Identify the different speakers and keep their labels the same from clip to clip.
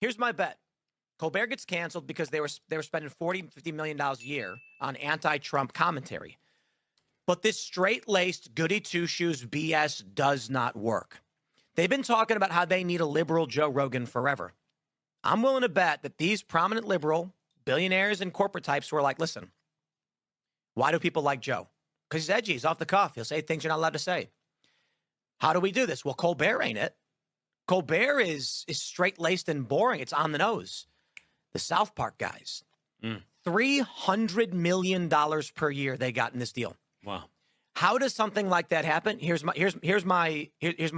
Speaker 1: Here's my bet. Colbert gets canceled because they were spending $40-50 million a year on anti-Trump commentary. But this straight-laced goody two-shoes BS does not work. They've been talking about how they need a liberal Joe Rogan forever. I'm willing to bet that these prominent liberal billionaires and corporate types were like, listen, why do people like Joe? Because he's edgy. He's off the cuff. He'll say things you're not allowed to say. How do we do this? Well, Colbert ain't it. Colbert is straight-laced and boring. It's on the nose. The South Park guys, $300 million per year they got in this deal.
Speaker 2: Wow.
Speaker 1: How does something like that happen? Here's my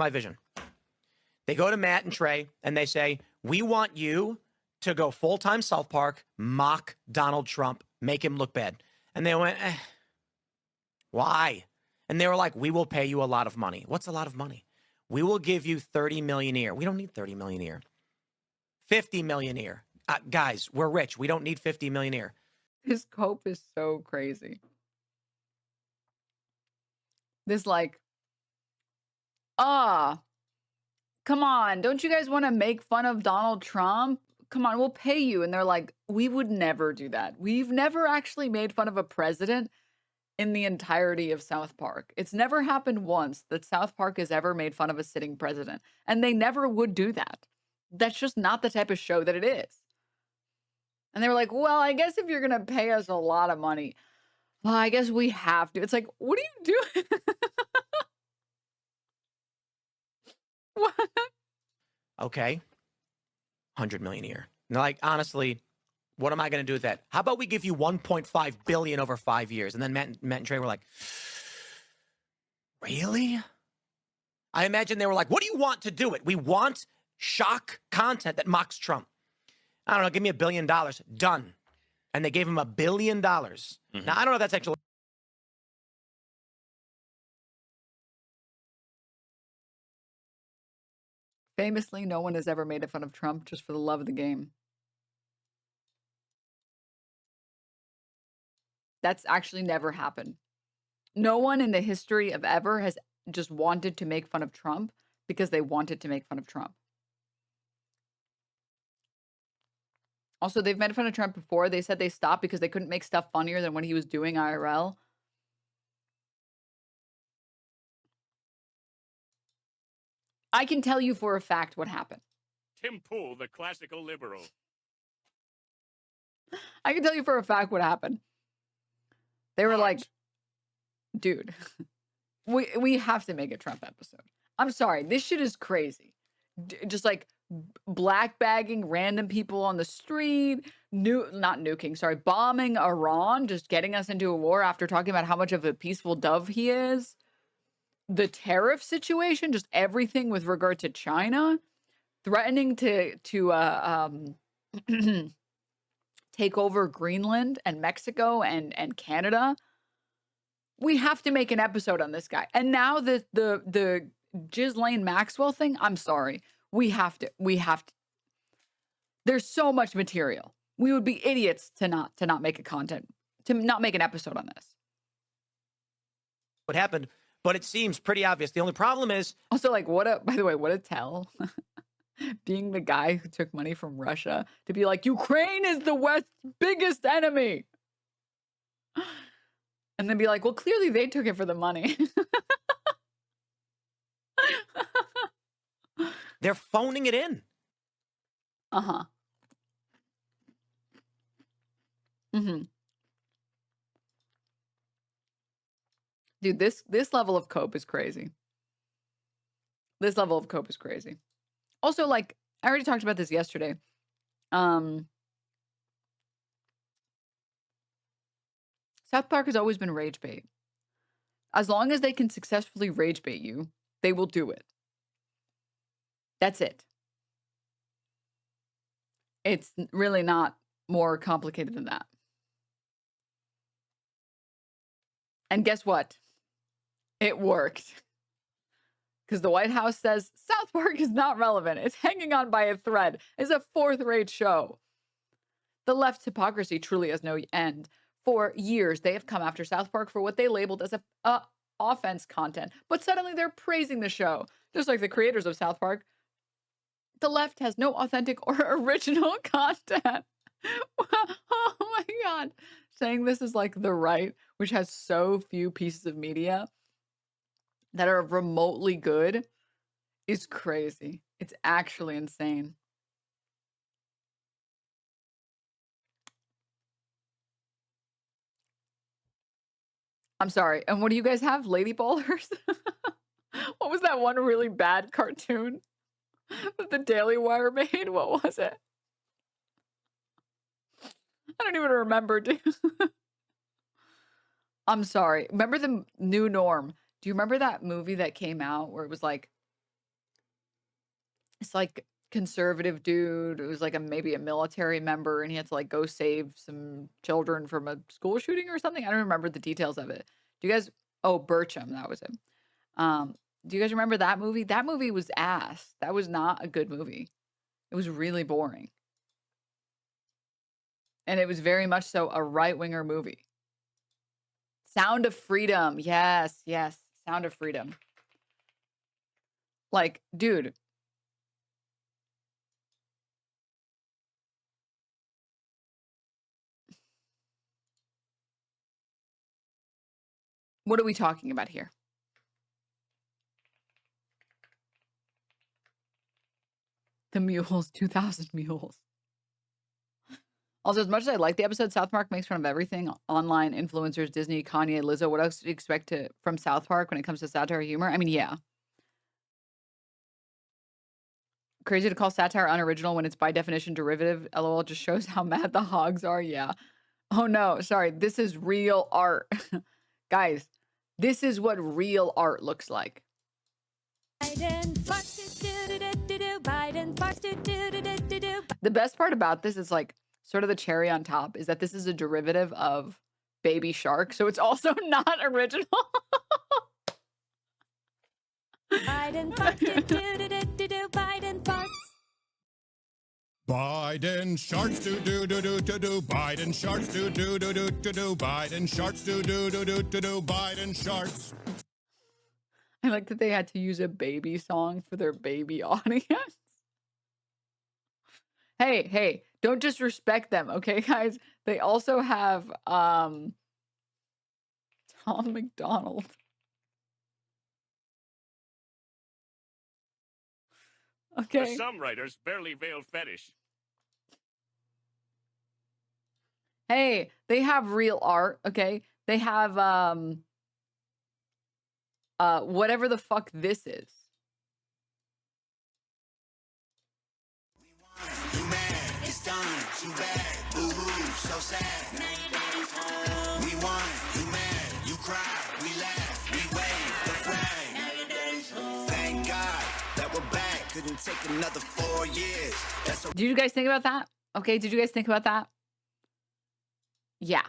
Speaker 1: vision. They go to Matt and Trey and they say, we want you to go full-time South Park, mock Donald Trump, make him look bad. And they went, why? And they were like, we will pay you a lot of money. What's a lot of money? We will give you 30 million a year. We don't need 30 million a year. 50 million a year. Guys, we're rich. We don't need 50 million a year.
Speaker 3: This cope is so crazy. This like, come on. Don't you guys want to make fun of Donald Trump? Come on, we'll pay you. And they're like, we would never do that. We've never actually made fun of a president in the entirety of South Park. It's never happened once that South Park has ever made fun of a sitting president. And they never would do that. That's just not the type of show that it is. And they were like, well, I guess if you're going to pay us a lot of money, well, I guess we have to. It's like, what are you doing? What?
Speaker 1: Okay. 100 million a year. And they're like, honestly, what am I going to do with that? How about we give you 1.5 billion over 5 years? And then Matt and Trey were like, really? I imagine they were like, what do you want to do it? We want shock content that mocks Trump. I don't know, give me $1 billion. Done. And they gave him $1 billion. Now, I don't know if that's actually.
Speaker 3: Famously, no one has ever made fun of Trump just for the love of the game. That's actually never happened. No one in the history of ever has just wanted to make fun of Trump because they wanted to make fun of Trump. Also, they've made fun of Trump before. They said they stopped because they couldn't make stuff funnier than what he was doing IRL. I can tell you for a fact what happened.
Speaker 4: Tim Pool, the classical liberal.
Speaker 3: I can tell you for a fact what happened. They were like, dude, we have to make a Trump episode. I'm sorry. This shit is crazy. Just like black bagging random people on the street, bombing Iran, just getting us into a war after talking about how much of a peaceful dove he is. The tariff situation, just everything with regard to China, threatening to take over Greenland and Mexico and Canada. We have to make an episode on this guy. And now the Ghislaine Maxwell thing, I'm sorry. We have to. There's so much material. We would be idiots to not make not make an episode on this.
Speaker 1: What happened? But it seems pretty obvious. The only problem is
Speaker 3: also like by the way, what a tell. Being the guy who took money from Russia to be like, Ukraine is the West's biggest enemy. And then be like, well, clearly they took it for the money.
Speaker 1: they're phoning it in.
Speaker 3: Uh-huh. Mm-hmm. Dude, this level of cope is crazy. This level of cope is crazy. Also, like, I already talked about this yesterday. South Park has always been rage bait. As long as they can successfully rage bait you, they will do it. That's it. It's really not more complicated than that. And guess what? It worked. Because the White House says South Park is not relevant. It's hanging on by a thread. It's a fourth-rate show. The left's hypocrisy truly has no end. For years, they have come after South Park for what they labeled as a offense content. But suddenly they're praising the show. Just like the creators of South Park The left has no authentic or original content. Oh my God. Saying this is like the right, which has so few pieces of media that are remotely good, is crazy. It's actually insane. I'm sorry. And what do you guys have? Lady Ballers? What was that one really bad cartoon that the Daily Wire made? What was it? I don't even remember, dude. I'm sorry. Remember the New Norm? Do you remember that movie that came out where it was like, it's like conservative dude. It was like maybe a military member, and he had to like go save some children from a school shooting or something. I don't remember the details of it. Do you guys? Oh, Bircham, that was it. Do you guys remember that movie? That movie was ass. That was not a good movie. It was really boring, and it was very much so a right-winger movie. Sound of Freedom. Yes, yes. Sound of Freedom. Like, dude. What are we talking about here? The Mules, 2000 Mules. Also, as much as I like the episode, South Park makes fun of everything. Online influencers, Disney, Kanye, Lizzo. What else do you expect from South Park when it comes to satire humor? I mean, yeah. Crazy to call satire unoriginal when it's by definition derivative. LOL just shows how mad the hogs are. Yeah. Oh no, sorry. This is real art. Guys, this is what real art looks like. The best part about this is like sort of the cherry on top is that this is a derivative of Baby Shark, so it's also not original.
Speaker 2: Biden farts, Biden farts.
Speaker 5: Biden sharks do do do do do do. Biden sharks do do do do do do. Biden sharks do do do do do do. Biden sharks.
Speaker 3: I like that they had to use a baby song for their baby audience. Hey, don't disrespect them, okay, guys? They also have Tom McDonald. Okay.
Speaker 4: For some writers, barely veiled fetish.
Speaker 3: Hey, they have real art, okay? They have whatever the fuck this is.
Speaker 6: You mad, it's done, too bad, boo-hoo, so sad. We won, you mad, you cry, we laugh, we wave the flag. Thank God that we're back, couldn't take another 4 years. That's a
Speaker 3: Did you guys think about that? Okay, did you guys think about that? Yeah.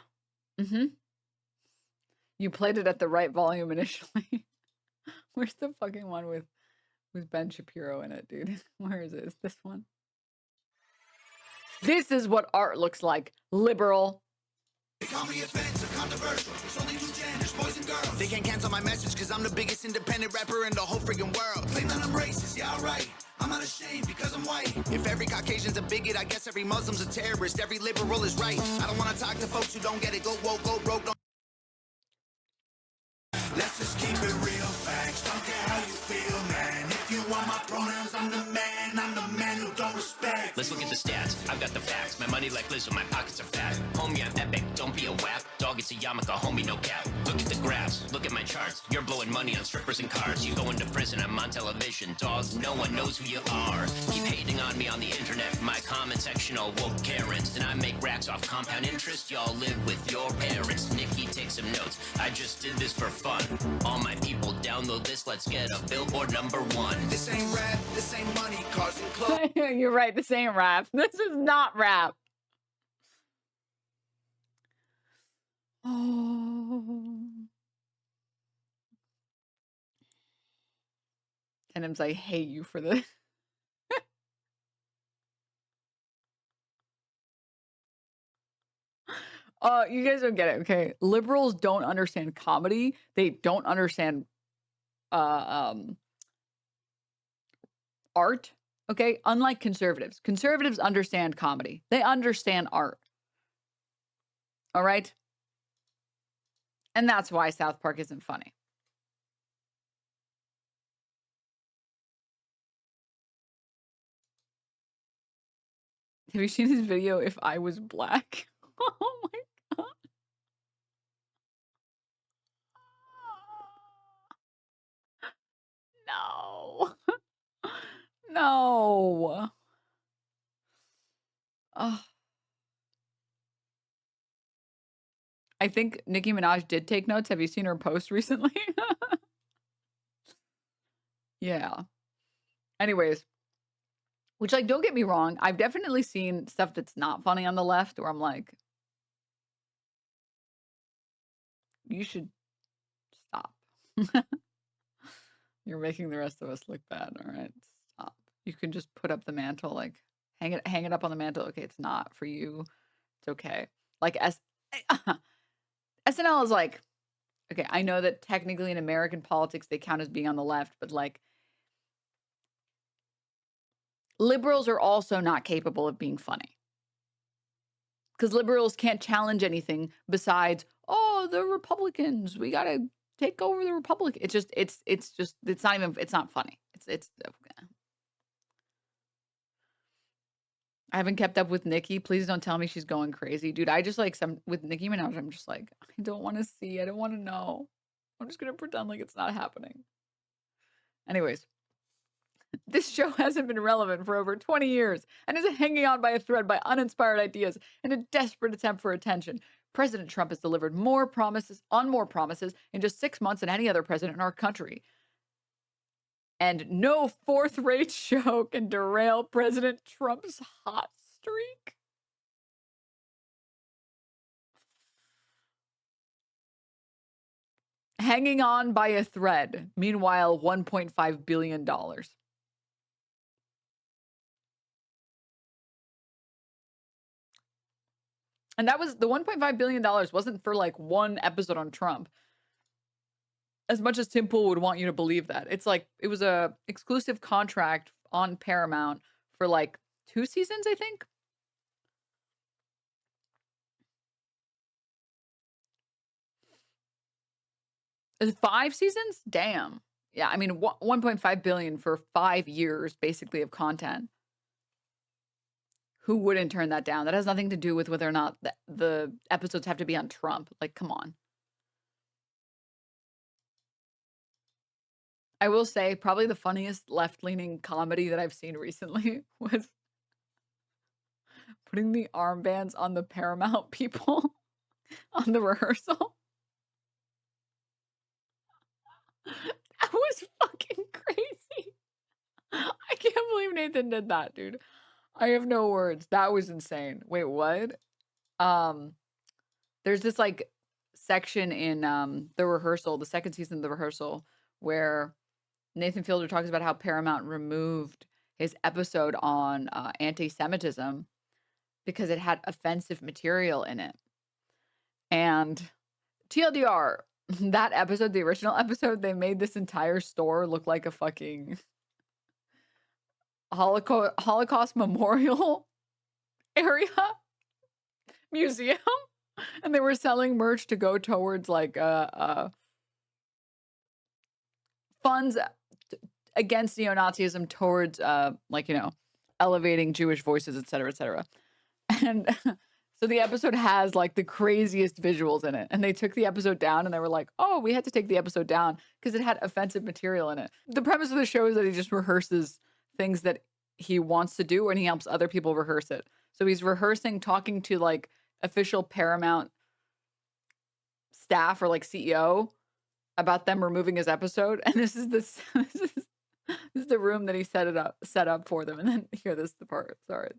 Speaker 3: You played it at the right volume initially. Where's the fucking one with Ben Shapiro in it, dude? Where is it? Is this one? This is what art looks like. Liberal.
Speaker 6: They call me offensive, controversial. There's only two genders, boys and girls. They can't cancel my message because I'm the biggest independent rapper in the whole freaking world. Claim that I'm racist, yeah, alright. I'm not ashamed because I'm white. If every Caucasian's a bigot, I guess every Muslim's a terrorist. Every liberal is right. I don't want to talk to folks who don't get it. Go woke, go broke. Don't... Let's just keep it real facts. Don't care how you feel, man. If you want my pronouns, I'm the man. I'm the man who don't respect.
Speaker 7: Let's look at the stats. I've got the facts. My money like Lizzo, my pockets are fat. Homie, I'm epic. Don't be a whack. Dog, it's a yarmulke. Homie, no cap. Look at the graphs. Look at my charts. You're blowing money on strippers and cars. You going to prison. I'm on television. Dog, no one knows who you are. Keep hating on me on the internet. My comment section all woke Karens. And I make racks off compound interest. Y'all live with your parents. Nikki, take some notes. I just did this for fun. All my people download this. Let's get a Billboard #1.
Speaker 6: This ain't rap. This ain't money. Cars and clothes.
Speaker 3: You're right. This ain't rap. This is not rap. Oh. Denims, I hate you for this. You guys don't get it, okay? Liberals don't understand comedy. They don't understand art, Okay? Unlike conservatives. Conservatives understand comedy. They understand art. All right? And that's why South Park isn't funny. Have you seen his video, If I Was Black? Oh my God. No. No. Ugh. I think Nicki Minaj did take notes. Have you seen her post recently? Yeah. Anyways, which, like, don't get me wrong, I've definitely seen stuff that's not funny on the left where I'm like, you should stop. You're making the rest of us look bad. All right, stop. You can just put up the mantle, like hang it up on the mantle. Okay, it's not for you. It's okay. Like SNL is like, okay, I know that technically in American politics they count as being on the left, but like liberals are also not capable of being funny. Because liberals can't challenge anything besides, oh, the Republicans, we gotta take over the Republic. It's not funny. It's I haven't kept up with Nicki. Please don't tell me she's going crazy. Dude, I just like with Nicki Minaj, I'm just like, I don't want to see. I don't want to know. I'm just going to pretend like it's not happening. Anyways, this show hasn't been relevant for over 20 years and is hanging on by a thread by uninspired ideas in a desperate attempt for attention. President Trump has delivered more promises in just 6 months than any other president in our country. And no fourth-rate show can derail President Trump's hot streak. Hanging on by a thread. Meanwhile, $1.5 billion. And that was the $1.5 billion wasn't for like one episode on Trump. As much as Tim Pool would want you to believe that. It's like, it was a exclusive contract on Paramount for like 2 seasons, I think. Is it 5 seasons? Damn. Yeah, I mean, 1.5 billion for 5 years, basically, of content. Who wouldn't turn that down? That has nothing to do with whether or not the episodes have to be on Trump. Like, come on. I will say probably the funniest left-leaning comedy that I've seen recently was putting the armbands on the Paramount people on the rehearsal. That was fucking crazy. I can't believe Nathan did that, dude. I have no words. That was insane. Wait, what? There's this like section in the rehearsal, the second season of the rehearsal, where Nathan Fielder talks about how Paramount removed his episode on anti-Semitism because it had offensive material in it. And TLDR, that episode, the original episode, they made this entire store look like a fucking Holocaust memorial area museum. And they were selling merch to go towards like funds against neo-Nazism, towards like, you know, elevating Jewish voices, et cetera, et cetera. And so the episode has like the craziest visuals in it. And they took the episode down and they were like, oh, we had to take the episode down because it had offensive material in it. The premise of the show is that he just rehearses things that he wants to do and he helps other people rehearse it. So he's rehearsing, talking to like official Paramount staff or like CEO about them removing his episode. And this is this is the room that he set up for them. And then here, this is the part. Sorry.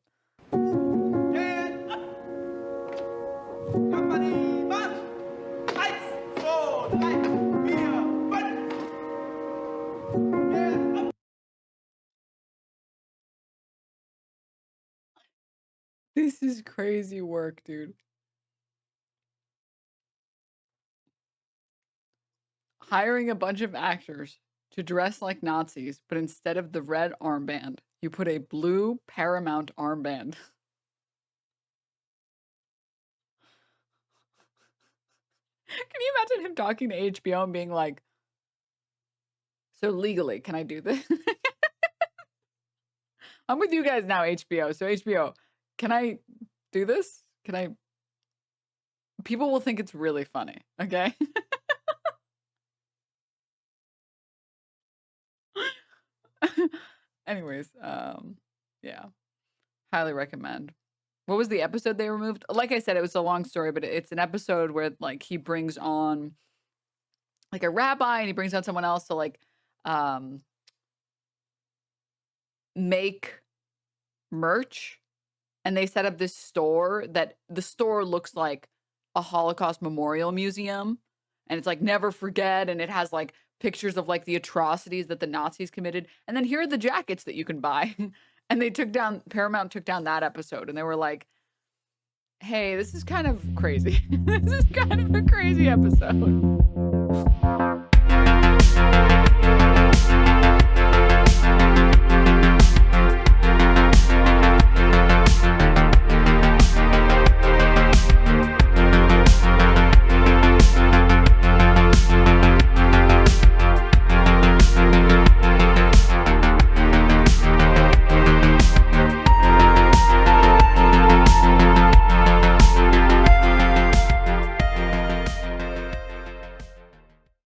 Speaker 3: This is crazy work, dude. Hiring a bunch of actors to dress like Nazis, but instead of the red armband, You put a blue Paramount armband. Can you imagine him talking to HBO and being like, so legally, can I do this? I'm with you guys now, HBO. So HBO, can I do this? Can I? People will think it's really funny, okay? Anyways, yeah, highly recommend. What was the episode they removed? Like I said, it was a long story, but it's an episode where like he brings on like a rabbi and he brings on someone else to like make merch, and they set up this store that the store looks like a Holocaust memorial museum, and it's like never forget, and it has like pictures of like the atrocities that the Nazis committed, and then here are the jackets that you can buy. And they took down, Paramount took down that episode, and they were like, hey, this is kind of crazy. This is kind of a crazy episode.